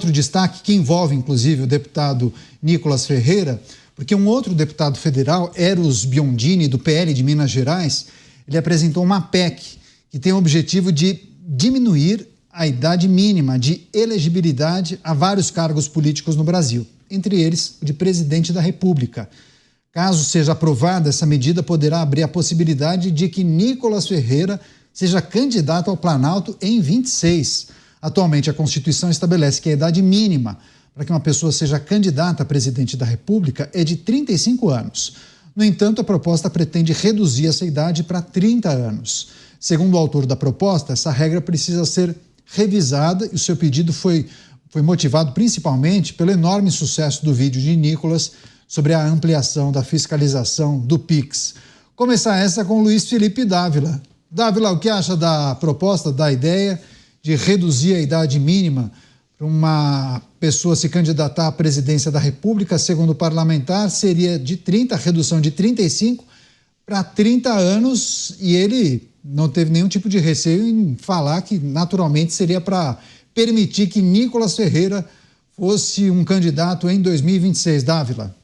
outro destaque que envolve, inclusive, o deputado Nicolas Ferreira, porque um outro deputado federal, Eros Biondini, do PL de Minas Gerais, ele apresentou uma PEC que tem o objetivo de diminuir a idade mínima de elegibilidade a vários cargos políticos no Brasil, entre eles o de presidente da República. Caso seja aprovada, essa medida poderá abrir a possibilidade de que Nicolas Ferreira seja candidato ao Planalto em 26. Atualmente, a Constituição estabelece que a idade mínima para que uma pessoa seja candidata a presidente da República é de 35 anos. No entanto, a proposta pretende reduzir essa idade para 30 anos. Segundo o autor da proposta, essa regra precisa ser revisada e o seu pedido foi motivado principalmente pelo enorme sucesso do vídeo de Nicolas sobre a ampliação da fiscalização do PIX. Começar essa com Luiz Felipe Dávila. Dávila, o que acha da proposta, da ideia de reduzir a idade mínima para uma pessoa se candidatar à presidência da República? Segundo o parlamentar, seria de 30, redução de 35 para 30 anos, e ele não teve nenhum tipo de receio em falar que, naturalmente, seria para permitir que Nicolas Ferreira fosse um candidato em 2026. Dávila.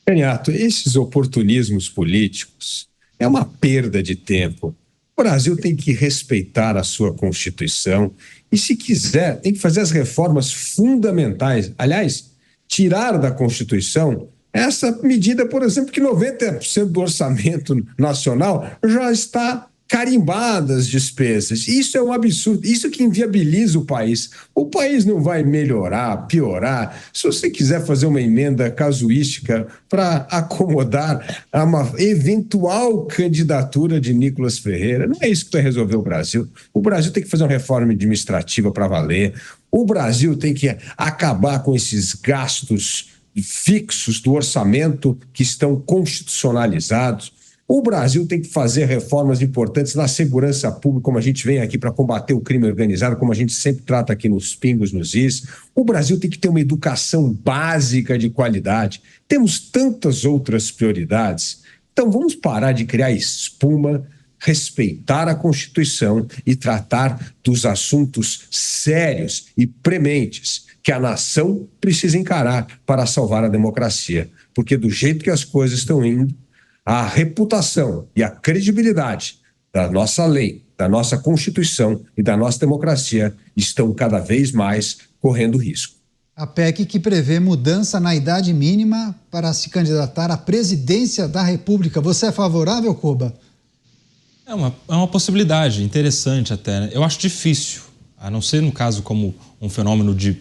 Renato, esses oportunismos políticos é uma perda de tempo. O Brasil tem que respeitar a sua Constituição e, se quiser, tem que fazer as reformas fundamentais. Aliás, tirar da Constituição essa medida, por exemplo, que 90% do orçamento nacional já está carimbada as despesas. Isso é um absurdo, isso que inviabiliza o país. O país não vai melhorar, piorar. Se você quiser fazer uma emenda casuística para acomodar a uma eventual candidatura de Nicolas Ferreira, não é isso que vai resolver o Brasil. O Brasil tem que fazer uma reforma administrativa para valer. O Brasil tem que acabar com esses gastos fixos do orçamento que estão constitucionalizados. O Brasil tem que fazer reformas importantes na segurança pública, como a gente vem aqui para combater o crime organizado, como a gente sempre trata aqui nos Pingos, nos Is. O Brasil tem que ter uma educação básica de qualidade. Temos tantas outras prioridades. Então vamos parar de criar espuma, respeitar a Constituição e tratar dos assuntos sérios e prementes que a nação precisa encarar para salvar a democracia. Porque do jeito que as coisas estão indo, a reputação e a credibilidade da nossa lei, da nossa Constituição e da nossa democracia estão cada vez mais correndo risco. A PEC que prevê mudança na idade mínima para se candidatar à presidência da República. Você é favorável, Koba? É uma possibilidade interessante até, né? Eu acho difícil, a não ser no caso como um fenômeno de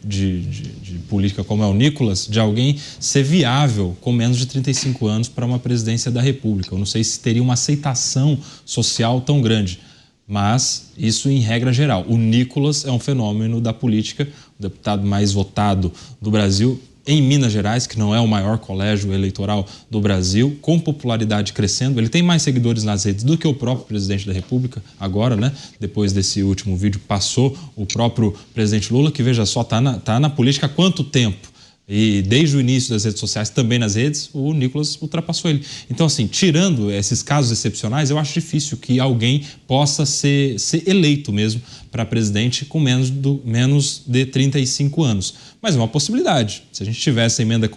política como é o Nicolas, de alguém ser viável com menos de 35 anos para uma presidência da República. Eu não sei se teria uma aceitação social tão grande, mas isso em regra geral. O Nicolas é um fenômeno da política, o deputado mais votado do Brasil, em Minas Gerais, que não é o maior colégio eleitoral do Brasil, com popularidade crescendo. Ele tem mais seguidores nas redes do que o próprio presidente da República agora, né? Depois desse último vídeo, passou o próprio presidente Lula, que, veja só, tá na política há quanto tempo? E desde o início das redes sociais, também nas redes, o Nicolas ultrapassou ele. Então, assim, tirando esses casos excepcionais, eu acho difícil que alguém possa ser eleito mesmo para presidente com menos de 35 anos. Mas é uma possibilidade. Se a gente tivesse a emenda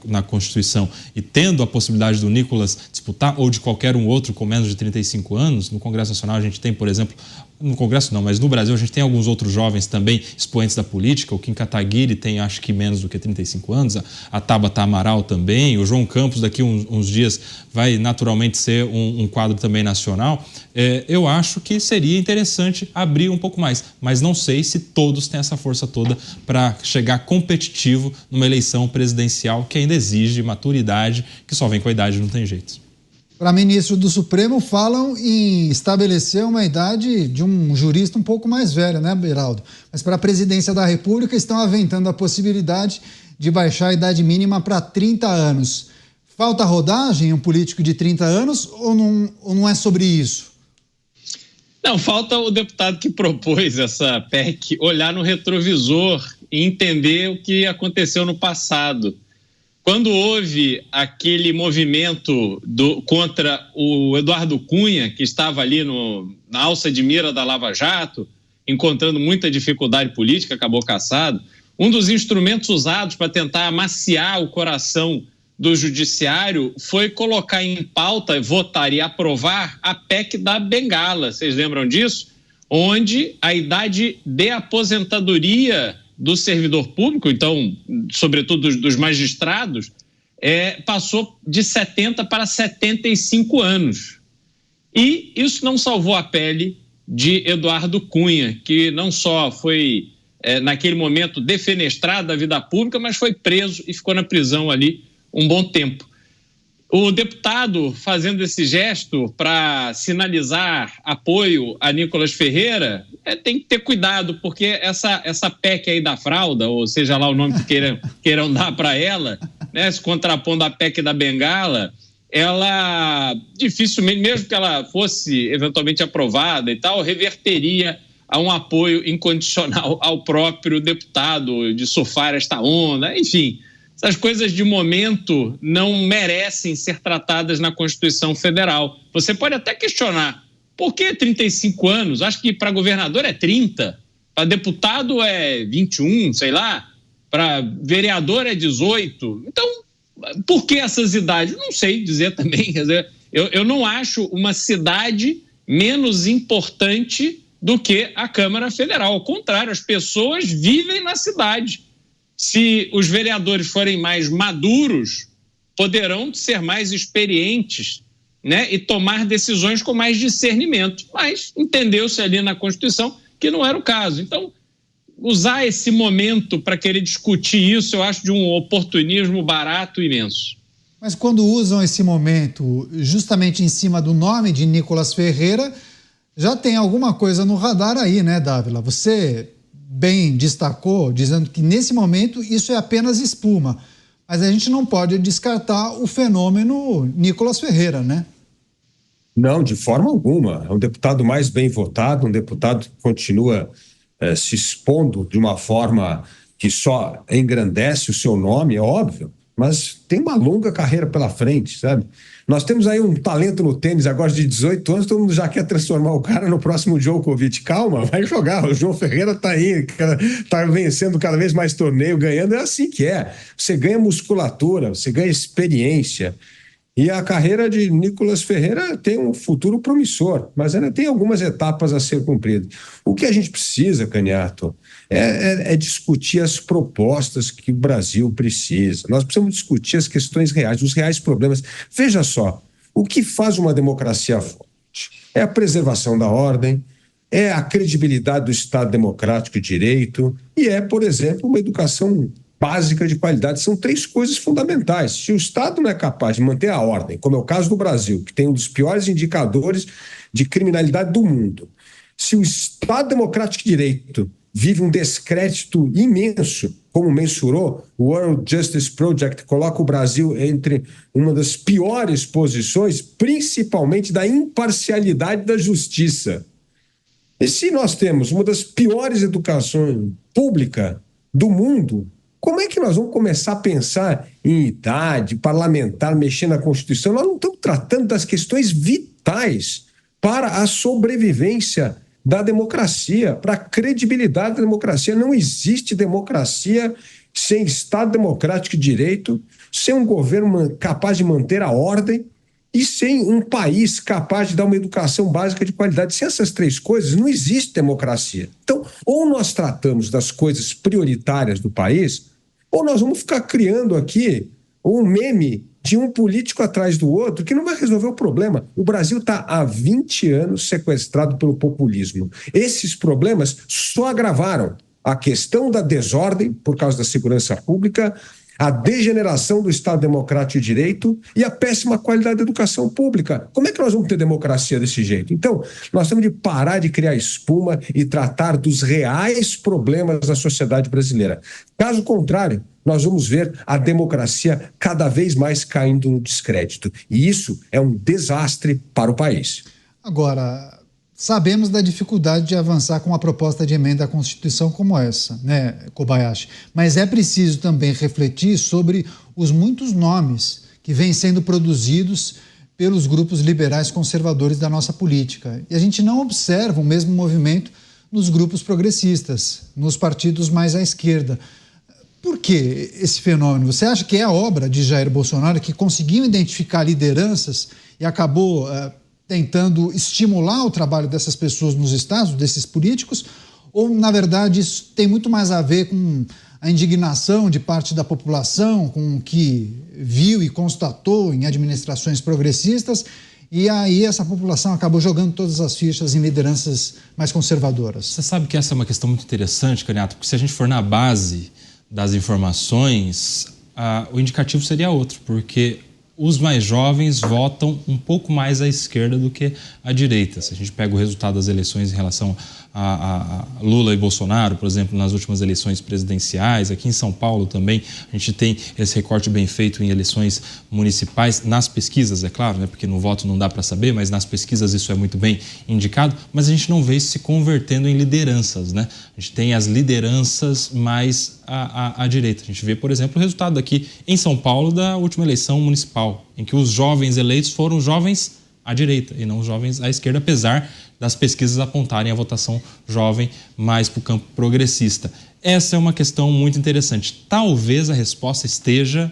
na Constituição e tendo a possibilidade do Nicolas disputar, ou de qualquer um outro com menos de 35 anos, no Congresso Nacional a gente tem, por exemplo, no Congresso não, mas no Brasil a gente tem alguns outros jovens também expoentes da política. O Kim Kataguiri tem, acho que, menos do que 35 anos, a Tabata Amaral também, o João Campos daqui uns dias vai naturalmente ser um quadro também nacional. Eu acho que seria interessante abrir um pouco mais, mas não sei se todos têm essa força toda para chegar competitivo numa eleição presidencial que ainda exige maturidade, que só vem com a idade, não tem jeito. Para ministro do Supremo, falam em estabelecer uma idade de um jurista um pouco mais velho, né, Beraldo? Mas para a presidência da República estão aventando a possibilidade de baixar a idade mínima para 30 anos. Falta rodagem um político de 30 anos ou não é sobre isso? Não, falta o deputado que propôs essa PEC olhar no retrovisor e entender o que aconteceu no passado. Quando houve aquele movimento contra o Eduardo Cunha, que estava ali na alça de mira da Lava Jato, encontrando muita dificuldade política, acabou cassado. Um dos instrumentos usados para tentar amaciar o coração do judiciário foi colocar em pauta, votar e aprovar a PEC da Bengala. Vocês lembram disso? Onde a idade de aposentadoria do servidor público, então, sobretudo dos magistrados, passou de 70 para 75 anos. E isso não salvou a pele de Eduardo Cunha, que não só foi, naquele momento, defenestrado da vida pública, mas foi preso e ficou na prisão ali um bom tempo. O deputado, fazendo esse gesto para sinalizar apoio a Nicolas Ferreira, tem que ter cuidado, porque essa PEC aí da fralda, ou seja lá o nome que queiram dar para ela, né, se contrapondo à PEC da Bengala, ela dificilmente, mesmo que ela fosse eventualmente aprovada e tal, reverteria a um apoio incondicional ao próprio deputado de surfar esta onda, enfim. Essas coisas de momento não merecem ser tratadas na Constituição Federal. Você pode até questionar, por que 35 anos? Acho que para governador é 30, para deputado é 21, sei lá, para vereador é 18. Então, por que essas idades? Não sei dizer também. Quer dizer, eu não acho uma cidade menos importante do que a Câmara Federal. Ao contrário, as pessoas vivem na cidade. Se os vereadores forem mais maduros, poderão ser mais experientes, né, e tomar decisões com mais discernimento. Mas entendeu-se ali na Constituição que não era o caso. Então, usar esse momento para querer discutir isso, eu acho de um oportunismo barato imenso. Mas quando usam esse momento justamente em cima do nome de Nicolas Ferreira, já tem alguma coisa no radar aí, né, Dávila? Você bem destacou, dizendo que nesse momento isso é apenas espuma. Mas a gente não pode descartar o fenômeno Nicolas Ferreira, né? Não, de forma alguma. É um deputado mais bem votado, um deputado que continua se expondo de uma forma que só engrandece o seu nome, é óbvio, mas tem uma longa carreira pela frente, sabe? Nós temos aí um talento no tênis agora de 18 anos, todo mundo já quer transformar o cara no próximo Djokovic. Calma, vai jogar, o João Ferreira tá aí, tá vencendo cada vez mais torneio, ganhando, é assim que é. Você ganha musculatura, você ganha experiência. E a carreira de Nicolas Ferreira tem um futuro promissor, mas ainda tem algumas etapas a ser cumpridas. O que a gente precisa, Caniato, é discutir as propostas que o Brasil precisa. Nós precisamos discutir as questões reais, os reais problemas. Veja só, o que faz uma democracia forte é a preservação da ordem, é a credibilidade do Estado democrático e direito e é, por exemplo, uma educação básica de qualidade. São três coisas fundamentais. Se o Estado não é capaz de manter a ordem, como é o caso do Brasil, que tem um dos piores indicadores de criminalidade do mundo, se o Estado democrático e direito vive um descrédito imenso, como mensurou o World Justice Project, coloca o Brasil entre uma das piores posições, principalmente da imparcialidade da justiça. E se nós temos uma das piores educações públicas do mundo, como é que nós vamos começar a pensar em idade parlamentar, mexer na Constituição? Nós não estamos tratando das questões vitais para a sobrevivência da democracia, para a credibilidade da democracia. Não existe democracia sem Estado democrático e direito, sem um governo capaz de manter a ordem e sem um país capaz de dar uma educação básica de qualidade. Sem essas três coisas, não existe democracia. Então, ou nós tratamos das coisas prioritárias do país, ou nós vamos ficar criando aqui um meme de um político atrás do outro que não vai resolver o problema. O Brasil está há 20 anos sequestrado pelo populismo. Esses problemas só agravaram a questão da desordem por causa da segurança pública, a degeneração do Estado democrático e direito e a péssima qualidade da educação pública. Como é que nós vamos ter democracia desse jeito? Então, nós temos de parar de criar espuma e tratar dos reais problemas da sociedade brasileira. Caso contrário, nós vamos ver a democracia cada vez mais caindo no descrédito. E isso é um desastre para o país. Agora, sabemos da dificuldade de avançar com uma proposta de emenda à Constituição como essa, né, Kobayashi? Mas é preciso também refletir sobre os muitos nomes que vêm sendo produzidos pelos grupos liberais conservadores da nossa política. E a gente não observa o mesmo movimento nos grupos progressistas, nos partidos mais à esquerda. Por que esse fenômeno? Você acha que é a obra de Jair Bolsonaro, que conseguiu identificar lideranças e acabou tentando estimular o trabalho dessas pessoas nos estados, desses políticos? Ou, na verdade, isso tem muito mais a ver com a indignação de parte da população, com o que viu e constatou em administrações progressistas, e aí essa população acabou jogando todas as fichas em lideranças mais conservadoras? Você sabe que essa é uma questão muito interessante, Caniato, porque se a gente for na base das informações, o indicativo seria outro, porque os mais jovens votam um pouco mais à esquerda do que à direita. Se a gente pega o resultado das eleições em relação a Lula e Bolsonaro, por exemplo, nas últimas eleições presidenciais, aqui em São Paulo também, a gente tem esse recorte bem feito em eleições municipais, nas pesquisas, é claro, né, porque no voto não dá para saber, mas nas pesquisas isso é muito bem indicado, mas a gente não vê isso se convertendo em lideranças, né? A gente tem as lideranças mais à direita. A gente vê, por exemplo, o resultado aqui em São Paulo da última eleição municipal, em que os jovens eleitos foram jovens à direita e não jovens à esquerda, apesar das pesquisas apontarem a votação jovem mais para o campo progressista. Essa é uma questão muito interessante. Talvez a resposta esteja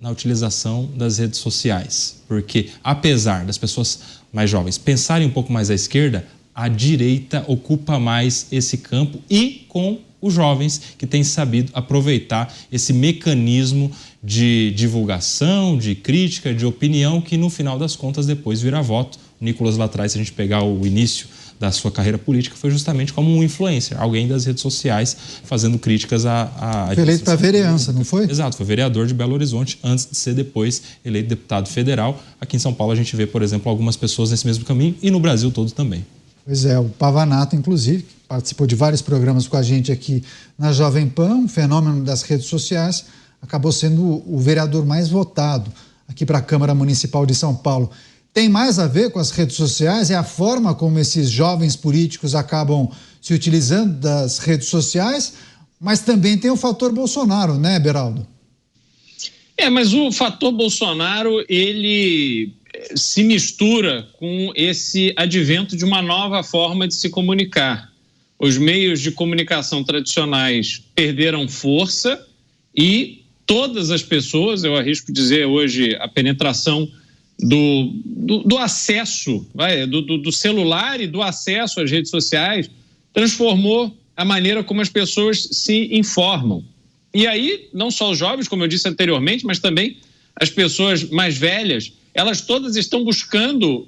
na utilização das redes sociais, porque apesar das pessoas mais jovens pensarem um pouco mais à esquerda, a direita ocupa mais esse campo e com os jovens que têm sabido aproveitar esse mecanismo de divulgação, de crítica, de opinião, que no final das contas depois vira voto. O Nicolas lá atrás, se a gente pegar o início da sua carreira política, foi justamente como um influencer, alguém das redes sociais fazendo críticas à foi eleito para vereança, não foi? Exato, foi vereador de Belo Horizonte antes de ser depois eleito deputado federal. Aqui em São Paulo a gente vê, por exemplo, algumas pessoas nesse mesmo caminho e no Brasil todo também. Pois é, o Pavanato, inclusive, que participou de vários programas com a gente aqui na Jovem Pan, um fenômeno das redes sociais, acabou sendo o vereador mais votado aqui para a Câmara Municipal de São Paulo. Tem mais a ver com as redes sociais? É a forma como esses jovens políticos acabam se utilizando das redes sociais, mas também tem o fator Bolsonaro, né, Beraldo? Mas o fator Bolsonaro, ele se mistura com esse advento de uma nova forma de se comunicar. Os meios de comunicação tradicionais perderam força e todas as pessoas, eu arrisco dizer hoje, a penetração do acesso, do celular e do acesso às redes sociais transformou a maneira como as pessoas se informam. E aí, não só os jovens, como eu disse anteriormente, mas também as pessoas mais velhas, elas todas estão buscando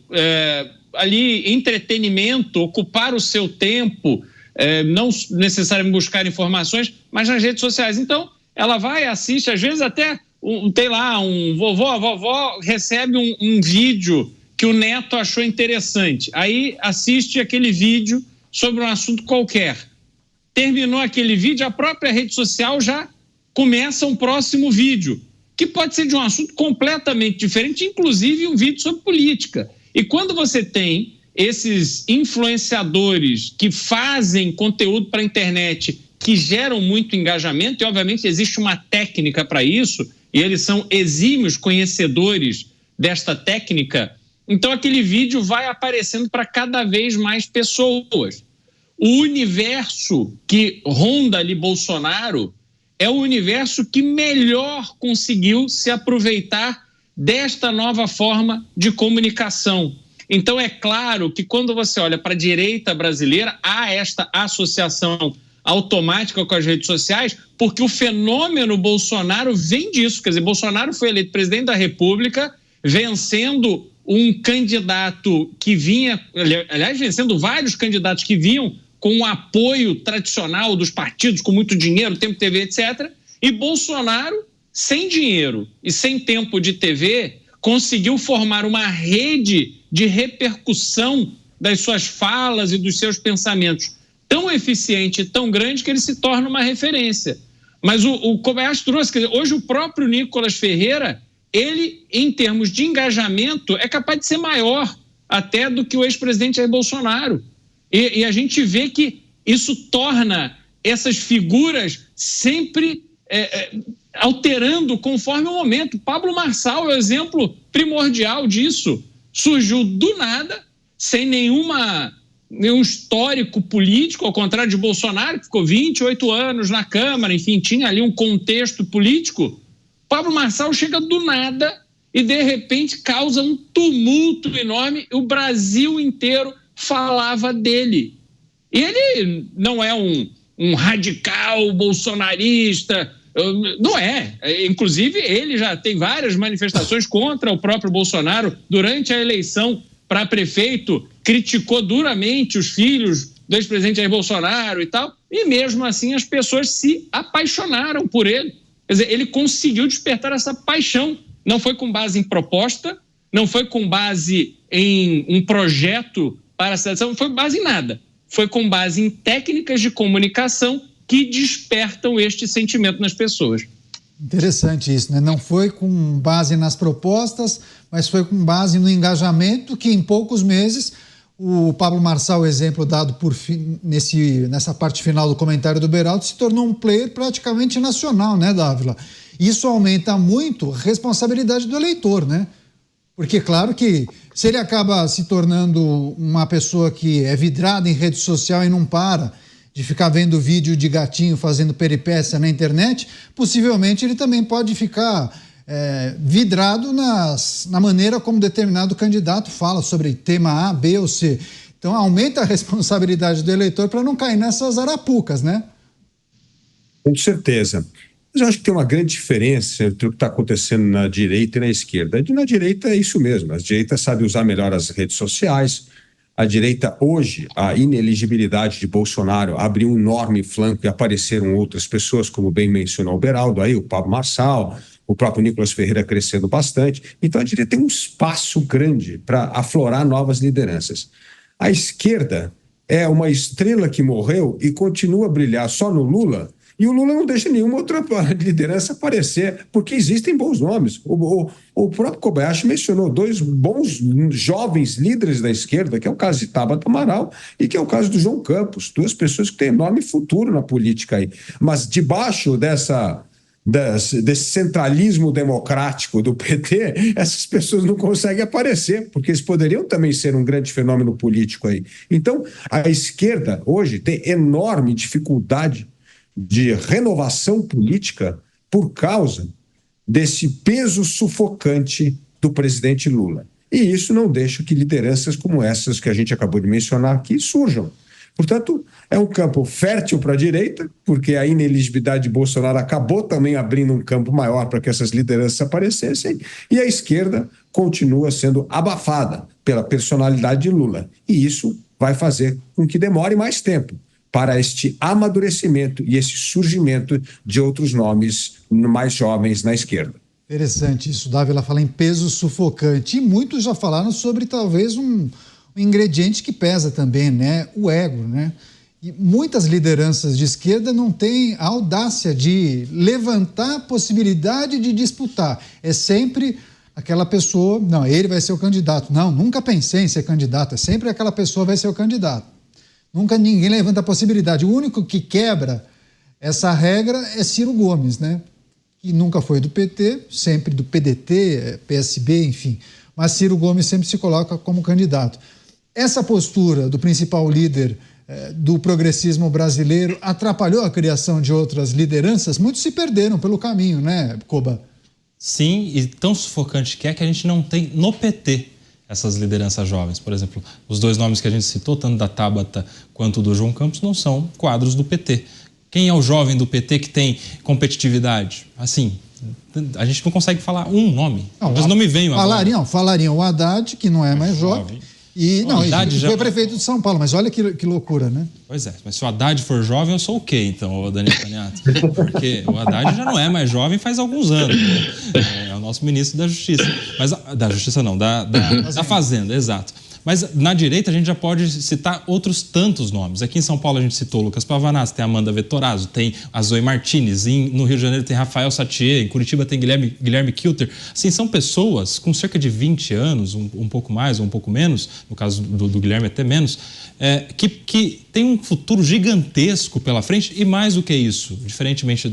ali entretenimento, ocupar o seu tempo, não necessariamente buscar informações, mas nas redes sociais. Então, ela vai, assiste, às vezes até, tem lá, um vovô, a vovó recebe um vídeo que o neto achou interessante. Aí assiste aquele vídeo sobre um assunto qualquer. Terminou aquele vídeo, a própria rede social já começa um próximo vídeo, que pode ser de um assunto completamente diferente, inclusive um vídeo sobre política. E quando você tem esses influenciadores que fazem conteúdo para a internet, que geram muito engajamento, e obviamente existe uma técnica para isso, e eles são exímios conhecedores desta técnica, então aquele vídeo vai aparecendo para cada vez mais pessoas. O universo que ronda ali Bolsonaro é o universo que melhor conseguiu se aproveitar desta nova forma de comunicação. Então é claro que quando você olha para a direita brasileira, há esta associação automática com as redes sociais, porque o fenômeno Bolsonaro vem disso. Quer dizer, Bolsonaro foi eleito presidente da República, vencendo um candidato que vinha, aliás, vencendo vários candidatos que vinham com o apoio tradicional dos partidos, com muito dinheiro, tempo de TV, etc. E Bolsonaro, sem dinheiro e sem tempo de TV, conseguiu formar uma rede de repercussão das suas falas e dos seus pensamentos tão eficiente e tão grande que ele se torna uma referência. Mas o Kobayashi trouxe, quer dizer, hoje o próprio Nicolas Ferreira, ele, em termos de engajamento, é capaz de ser maior até do que o ex-presidente Jair Bolsonaro. E a gente vê que isso torna essas figuras sempre alterando conforme o momento. Pablo Marçal é o exemplo primordial disso. Surgiu do nada, sem nenhuma nenhum histórico político, ao contrário de Bolsonaro, que ficou 28 anos na Câmara, enfim, tinha ali um contexto político. Pablo Marçal chega do nada e, de repente, causa um tumulto enorme. O Brasil inteiro falava dele. E ele não é um radical bolsonarista, não é. Inclusive, ele já tem várias manifestações contra o próprio Bolsonaro. Durante a eleição para prefeito, criticou duramente os filhos do ex-presidente Jair Bolsonaro e tal, e mesmo assim as pessoas se apaixonaram por ele. Quer dizer, ele conseguiu despertar essa paixão. Não foi com base em proposta, não foi com base em um projeto para a cidadão, não foi com base em nada. Foi com base em técnicas de comunicação que despertam este sentimento nas pessoas. Interessante isso, né? Não foi com base nas propostas, mas foi com base no engajamento que em poucos meses o Pablo Marçal, exemplo dado nessa parte final do comentário do Beraldo, se tornou um player praticamente nacional, né, Dávila? Isso aumenta muito a responsabilidade do eleitor, né? Porque, claro que se ele acaba se tornando uma pessoa que é vidrada em rede social e não para de ficar vendo vídeo de gatinho fazendo peripécia na internet, possivelmente ele também pode ficar vidrado na maneira como determinado candidato fala sobre tema A, B ou C. Então aumenta a responsabilidade do eleitor para não cair nessas arapucas, né? Com certeza. Mas eu acho que tem uma grande diferença entre o que está acontecendo na direita e na esquerda. Na direita é isso mesmo, a direita sabe usar melhor as redes sociais. A direita, hoje, a ineligibilidade de Bolsonaro abriu um enorme flanco e apareceram outras pessoas, como bem mencionou o Beraldo, aí o Pablo Marçal, o próprio Nicolas Ferreira crescendo bastante. Então a direita tem um espaço grande para aflorar novas lideranças. A esquerda é uma estrela que morreu e continua a brilhar só no Lula, e o Lula não deixa nenhuma outra liderança aparecer, porque existem bons nomes. O próprio Kobayashi mencionou 2 bons jovens líderes da esquerda, que é o caso de Tabata Amaral e que é o caso do João Campos, 2 pessoas que têm enorme futuro na política aí. Mas debaixo desse centralismo democrático do PT, essas pessoas não conseguem aparecer, porque eles poderiam também ser um grande fenômeno político aí. Então, a esquerda hoje tem enorme dificuldade de renovação política por causa desse peso sufocante do presidente Lula. E isso não deixa que lideranças como essas que a gente acabou de mencionar aqui surjam. Portanto, é um campo fértil para a direita, porque a ineligibilidade de Bolsonaro acabou também abrindo um campo maior para que essas lideranças aparecessem, e a esquerda continua sendo abafada pela personalidade de Lula. E isso vai fazer com que demore mais tempo para este amadurecimento e esse surgimento de outros nomes mais jovens na esquerda. Interessante isso, Dávila fala em peso sufocante. E muitos já falaram sobre talvez um ingrediente que pesa também, né? O ego, né? E muitas lideranças de esquerda não têm a audácia de levantar a possibilidade de disputar. É sempre aquela pessoa, não, ele vai ser o candidato. Não, nunca pensei em ser candidato. É sempre aquela pessoa vai ser o candidato. Nunca ninguém levanta a possibilidade. O único que quebra essa regra é Ciro Gomes, né? Que nunca foi do PT, sempre do PDT, PSB, enfim. Mas Ciro Gomes sempre se coloca como candidato. Essa postura do principal líder do progressismo brasileiro atrapalhou a criação de outras lideranças? Muitos se perderam pelo caminho, né, Koba? Sim, e tão sufocante que é que a gente não tem no PT essas lideranças jovens. Por exemplo, os 2 nomes que a gente citou, tanto da Tabata quanto do João Campos, não são quadros do PT. Quem é o jovem do PT que tem competitividade? Assim, a gente não consegue falar um nome. Mas não me vem agora. Falariam o Haddad, que não é mais jovem. E ele foi prefeito de São Paulo, mas olha que loucura, né? Pois é, mas se o Haddad for jovem, eu sou o quê, então, Daniel Taniato? Porque o Haddad já não é mais jovem faz alguns anos. Né? É o nosso ministro da Justiça. Mas, da Justiça não, da Fazenda, exato. Mas na direita a gente já pode citar outros tantos nomes. Aqui em São Paulo a gente citou Lucas Pavanato, tem Amanda Vettorazzo, tem a Zoe Martinez, no Rio de Janeiro tem Rafael Sattier, em Curitiba tem Guilherme Kilter. Assim, são pessoas com cerca de 20 anos, um pouco mais ou um pouco menos, no caso do Guilherme até menos, que tem um futuro gigantesco pela frente e mais do que isso, diferentemente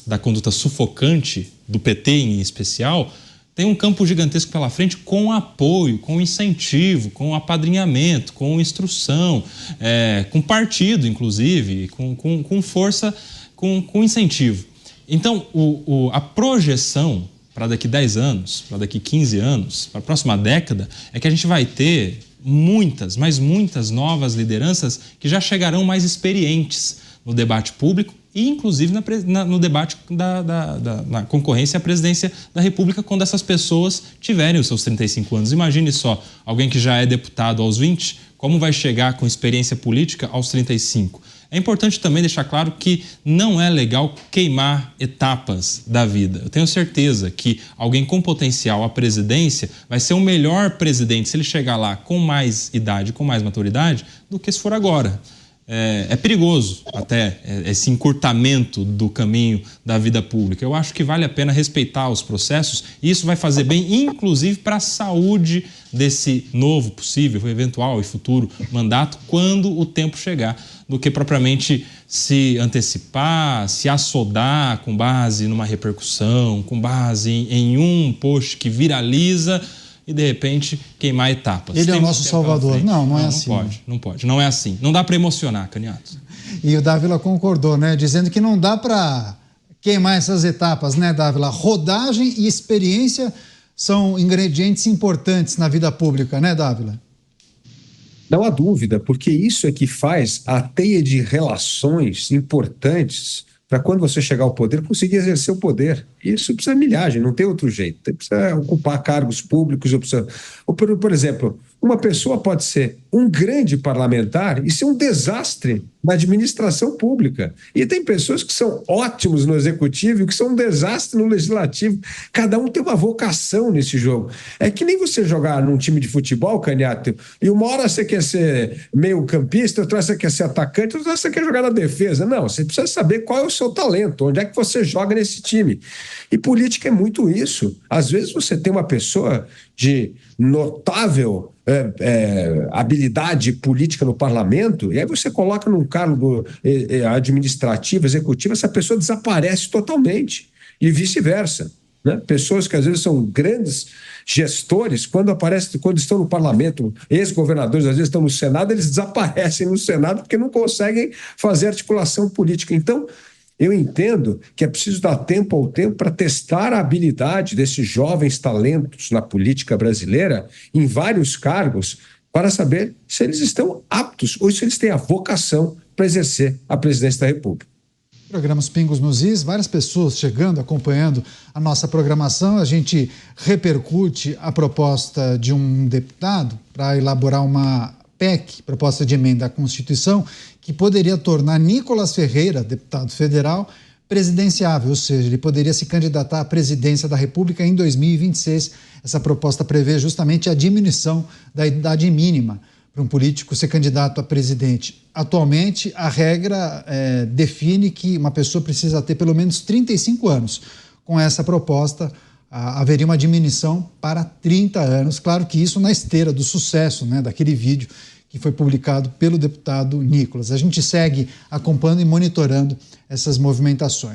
da conduta sufocante do PT em especial, tem um campo gigantesco pela frente com apoio, com incentivo, com apadrinhamento, com instrução, com partido, inclusive, com força, com incentivo. Então, a projeção para daqui 10 anos, para daqui 15 anos, para a próxima década, é que a gente vai ter muitas, mas muitas novas lideranças que já chegarão mais experientes no debate público e, inclusive, no debate na concorrência à presidência da República, quando essas pessoas tiverem os seus 35 anos. Imagine só, alguém que já é deputado aos 20, como vai chegar com experiência política aos 35? É importante também deixar claro que não é legal queimar etapas da vida. Eu tenho certeza que alguém com potencial à presidência vai ser o melhor presidente se ele chegar lá com mais idade, com mais maturidade, do que se for agora. É perigoso até esse encurtamento do caminho da vida pública. Eu acho que vale a pena respeitar os processos e isso vai fazer bem, inclusive, para a saúde desse novo, possível, eventual e futuro mandato, quando o tempo chegar, do que propriamente se antecipar, se assodar com base numa repercussão, com base em um post que viraliza e, de repente, queimar etapas. Ele é o nosso salvador. Não é assim. Não pode. Não é assim. Não dá para emocionar, Caniato. E o Dávila concordou, né? Dizendo que não dá para queimar essas etapas, né, Dávila? Rodagem e experiência são ingredientes importantes na vida pública, né, Dávila? Não há dúvida, porque isso é que faz a teia de relações importantes para quando você chegar ao poder, conseguir exercer o poder. Isso precisa de milhagem, não tem outro jeito. Você precisa ocupar cargos públicos. Por exemplo, uma pessoa pode ser um grande parlamentar e ser um desastre na administração pública. E tem pessoas que são ótimos no executivo e que são um desastre no legislativo. Cada um tem uma vocação nesse jogo. É que nem você jogar num time de futebol, Caniato, e uma hora você quer ser meio campista, outra hora você quer ser atacante, outra hora você quer jogar na defesa. Não, você precisa saber qual é o seu talento, onde é que você joga nesse time. E política é muito isso. Às vezes você tem uma pessoa de notável habilidade política no parlamento, e aí você coloca num cargo administrativo, executivo, essa pessoa desaparece totalmente, e vice-versa. Né? Pessoas que às vezes são grandes gestores, quando estão no parlamento, ex-governadores às vezes estão no Senado, eles desaparecem no Senado porque não conseguem fazer articulação política. Então, eu entendo que é preciso dar tempo ao tempo para testar a habilidade desses jovens talentos na política brasileira em vários cargos para saber se eles estão aptos ou se eles têm a vocação para exercer a presidência da República. Programas Pingos nos Is, várias pessoas chegando, acompanhando a nossa programação. A gente repercute a proposta de um deputado para elaborar uma PEC, proposta de emenda à Constituição, que poderia tornar Nicolas Ferreira, deputado federal, presidenciável, ou seja, ele poderia se candidatar à presidência da República em 2026. Essa proposta prevê justamente a diminuição da idade mínima para um político ser candidato a presidente. Atualmente, a regra define que uma pessoa precisa ter pelo menos 35 anos. Com essa proposta, haveria uma diminuição para 30 anos. Claro que isso na esteira do sucesso, né, daquele vídeo que foi publicado pelo deputado Nicolas. A gente segue acompanhando e monitorando essas movimentações.